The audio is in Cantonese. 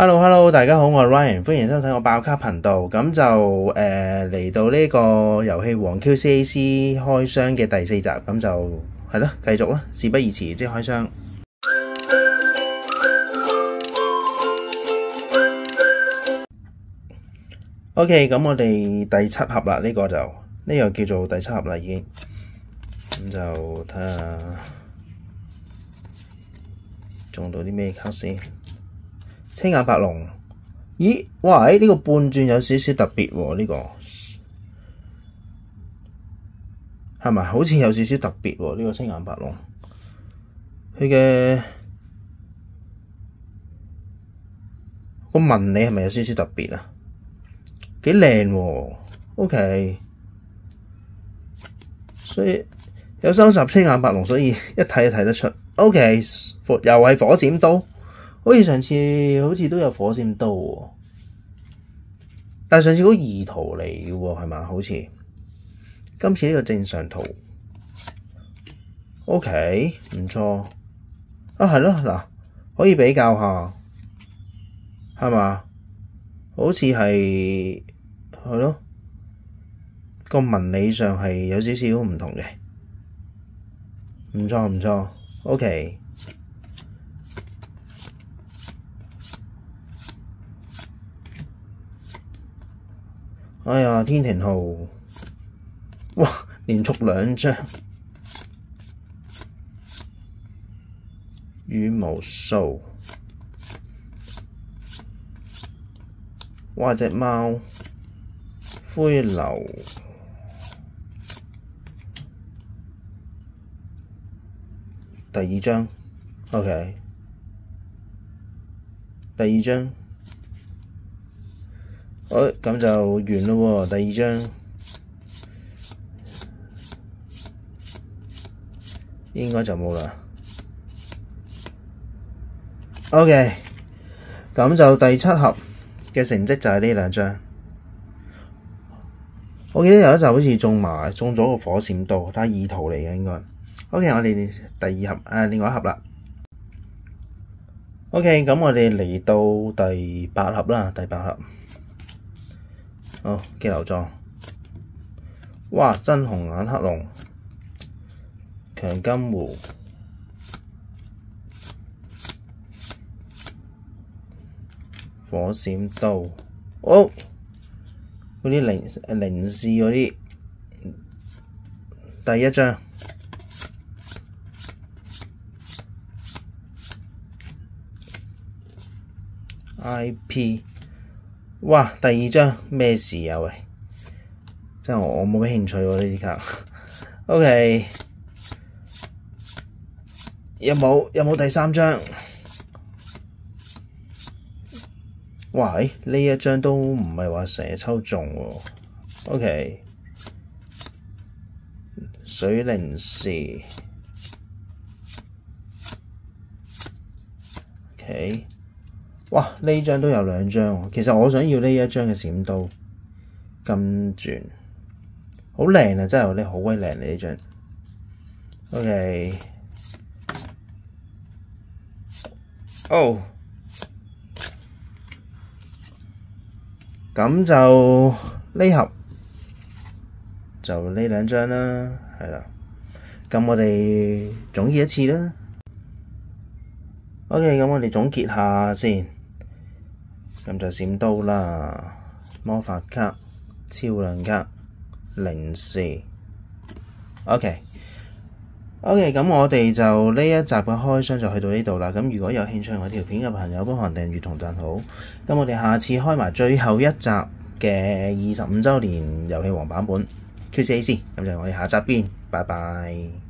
Hello，大家好，我係 Ryan， 歡迎收睇我爆卡頻道。咁就嚟到呢個遊戲王 QCAC 開箱嘅第4集，咁就係咯，繼續啦，事不宜遲，即係開箱。OK， 咁我哋第7盒啦，呢個叫做第7盒啦，已經。咁就睇下中到啲咩卡先。青眼白龍，咦？哇！呢個半轉有少少特別喎，呢個係咪？好似有少少特別喎，呢個青眼白龍，佢嘅個紋理係咪有少少特別啊？幾靚喎 ，OK。所以有收集青眼白龍，所以一睇就睇得出。OK， 又係火閃刀。好似上次好似都有火閃刀喎，但係上次嗰個異圖嚟嘅喎，係嘛？好似今次呢個正常圖 ，OK， 唔錯啊，係咯，嗱，可以比較下，係嘛？好似係咯，個紋理上係有少少唔同嘅，唔錯 ，OK。哎呀，天庭號，哇！連續2張，羽毛掃，哇！隻貓，灰流，第2張 ，OK， 第2張。好，咁就完咯喎，第2張應該就冇啦。OK， 咁就第7盒嘅成績就係呢2張。我記得有一集好似中咗個火閃刀，但係異圖嚟嘅應該。OK， 我哋第2盒另外1盒啦。OK， 咁我哋嚟到第8盒啦，第8盒。好，激流裝，哇！真紅眼黑龍，強金湖，火閃刀，哦！嗰啲零士嗰啲，第1張 IP。哇！第2張咩事啊？喂，真係我冇乜興趣喎呢啲卡。OK， 有冇第3張？哇！呢1張都唔係話成日抽中喎。OK， 水靈士。OK。哇！呢張都有2張喎，其實我想要呢1張嘅閃刀金鑽，好靚啊！真係好鬼靚呢張。OK， 哦，咁就呢盒就呢2張啦，係啦。咁我哋總結一次啦。OK， 咁我哋總結下先。咁就閃刀啦，魔法卡、超量卡、零士。OK， 咁我哋就呢一集嘅開箱就去到呢度啦。咁如果有興趣我條片嘅朋友，幫忙訂閱同讚好。咁我哋下次開埋最後一集嘅25週年遊戲王版本 QCAC。咁就我哋下集見，拜拜。